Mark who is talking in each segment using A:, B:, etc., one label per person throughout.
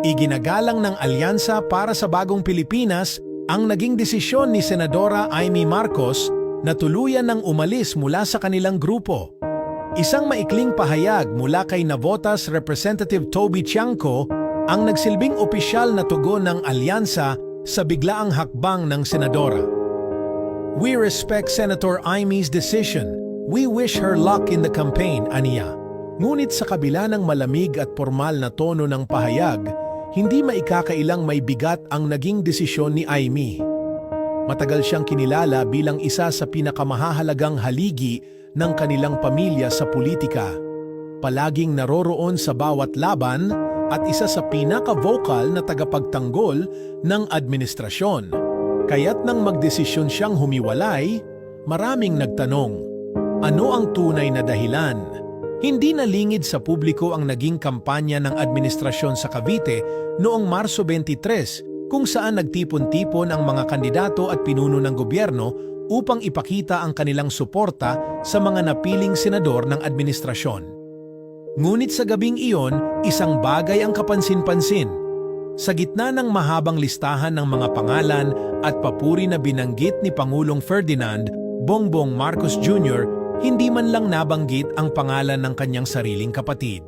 A: Iginagalang ng alyansa para sa bagong Pilipinas ang naging desisyon ni Senadora Amy Marcos na tuluyan ng umalis mula sa kanilang grupo. Isang maikling pahayag mula kay Navotas Representative Toby Tiangco ang nagsilbing opisyal na tugon ng alyansa sa biglaang hakbang ng senadora. "We respect Senator Amy's decision. We wish her luck in the campaign," aniya. Ngunit sa kabila ng malamig at formal na tono ng pahayag, hindi maikakailang may bigat ang naging desisyon ni Amy. Matagal siyang kinilala bilang isa sa pinakamahahalagang haligi ng kanilang pamilya sa politika. Palaging naroroon sa bawat laban at isa sa pinaka-vocal na tagapagtanggol ng administrasyon. Kaya't nang magdesisyon siyang humiwalay, maraming nagtanong, ano ang tunay na dahilan? Hindi nalingid sa publiko ang naging kampanya ng administrasyon sa Cavite noong Marso 23 kung saan nagtipon-tipon ang mga kandidato at pinuno ng gobyerno upang ipakita ang kanilang suporta sa mga napiling senador ng administrasyon. Ngunit sa gabing iyon, isang bagay ang kapansin-pansin. Sa gitna ng mahabang listahan ng mga pangalan at papuri na binanggit ni Pangulong Ferdinand Bongbong Marcos Jr., hindi man lang nabanggit ang pangalan ng kanyang sariling kapatid.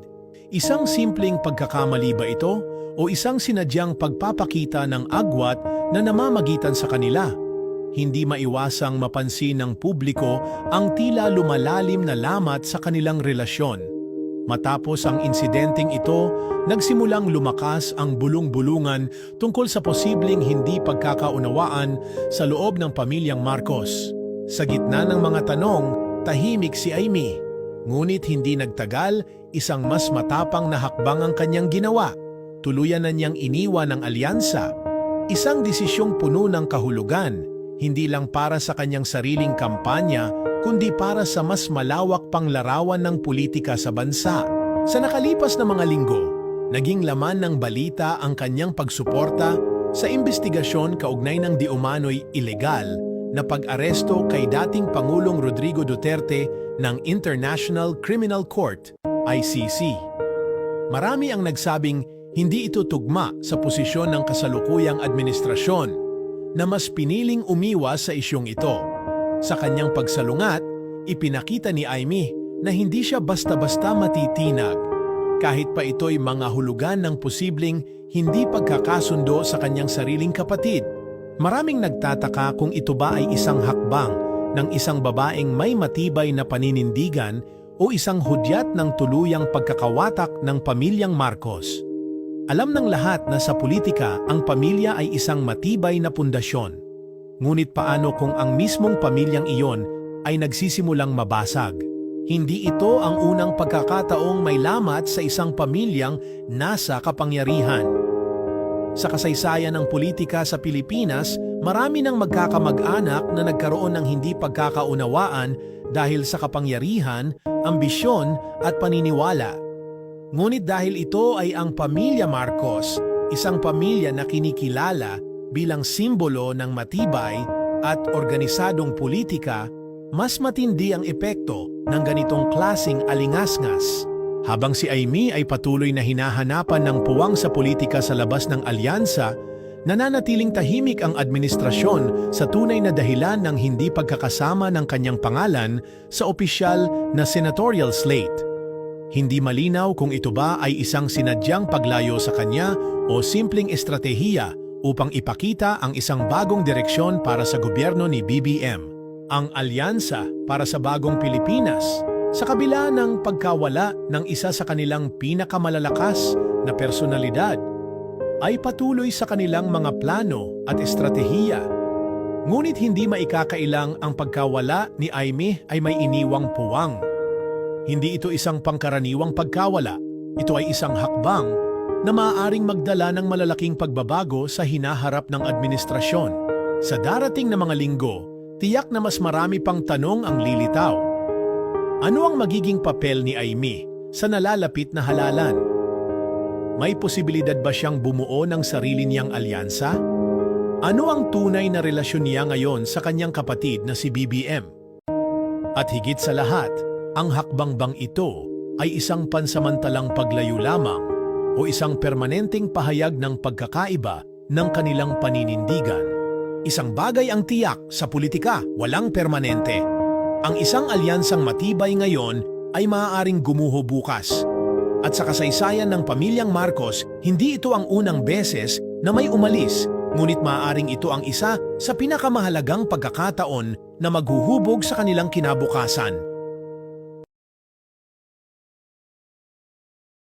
A: Isang simpleng pagkakamali ba ito o isang sinadyang pagpapakita ng agwat na namamagitan sa kanila? Hindi maiwasang mapansin ng publiko ang tila lumalalim na lamat sa kanilang relasyon. Matapos ang insidenteng ito, nagsimulang lumakas ang bulong-bulungan tungkol sa posibleng hindi pagkakaunawaan sa loob ng pamilyang Marcos. Sa gitna ng mga tanong, tahimik si Amy. Ngunit hindi nagtagal, isang mas matapang na hakbang ang kanyang ginawa. Tuluyan na niyang iniwan ang alyansa. Isang desisyong puno ng kahulugan, hindi lang para sa kanyang sariling kampanya, kundi para sa mas malawak pang larawan ng politika sa bansa. Sa nakalipas na mga linggo, naging laman ng balita ang kanyang pagsuporta sa investigasyon kaugnay ng di umano'y ilegal na pag-aresto kay dating Pangulong Rodrigo Duterte ng International Criminal Court, ICC. Marami ang nagsabing hindi ito tugma sa posisyon ng kasalukuyang administrasyon na mas piniling umiwas sa isyong ito. Sa kanyang pagsalungat, ipinakita ni Amy na hindi siya basta-basta matitinag kahit pa ito'y mga hulugan ng posibleng hindi pagkakasundo sa kanyang sariling kapatid. Maraming nagtataka kung ito ba ay isang hakbang ng isang babaeng may matibay na paninindigan o isang hudyat ng tuluyang pagkakawatak ng pamilyang Marcos. Alam ng lahat na sa politika ang pamilya ay isang matibay na pundasyon. Ngunit paano kung ang mismong pamilyang iyon ay nagsisimulang mabasag? Hindi ito ang unang pagkakataong may lamat sa isang pamilyang nasa kapangyarihan. Sa kasaysayan ng politika sa Pilipinas, marami ng magkakamag-anak na nagkaroon ng hindi pagkakaunawaan dahil sa kapangyarihan, ambisyon at paniniwala. Ngunit dahil ito ay ang pamilya Marcos, isang pamilya na kinikilala bilang simbolo ng matibay at organisadong politika, mas matindi ang epekto ng ganitong klasing alingasngas. Habang si Amy ay patuloy na hinahanapan ng puwang sa politika sa labas ng alyansa, nananatiling tahimik ang administrasyon sa tunay na dahilan ng hindi pagkakasama ng kanyang pangalan sa opisyal na senatorial slate. Hindi malinaw kung ito ba ay isang sinadyang paglayo sa kanya o simpleng estratehiya upang ipakita ang isang bagong direksyon para sa gobyerno ni BBM. Ang Alyansa para sa Bagong Pilipinas, sa kabila ng pagkawala ng isa sa kanilang pinakamalalakas na personalidad, ay patuloy sa kanilang mga plano at estratehiya. Ngunit hindi maikakailang ang pagkawala ni Amy ay may iniwang puwang. Hindi ito isang pangkaraniwang pagkawala, ito ay isang hakbang na maaaring magdala ng malalaking pagbabago sa hinaharap ng administrasyon. Sa darating na mga linggo, tiyak na mas marami pang tanong ang lilitaw. Ano ang magiging papel ni Amy sa nalalapit na halalan? May posibilidad ba siyang bumuo ng sarili niyang alyansa? Ano ang tunay na relasyon niya ngayon sa kanyang kapatid na si BBM? At higit sa lahat, ang hakbang bang ito ay isang pansamantalang paglayo lamang o isang permanenteng pahayag ng pagkakaiba ng kanilang paninindigan. Isang bagay ang tiyak sa politika, walang permanente. Ang isang alyansang matibay ngayon ay maaaring gumuho bukas. At sa kasaysayan ng pamilyang Marcos, hindi ito ang unang beses na may umalis, ngunit maaaring ito ang isa sa pinakamahalagang pagkakataon na maghuhubog sa kanilang kinabukasan.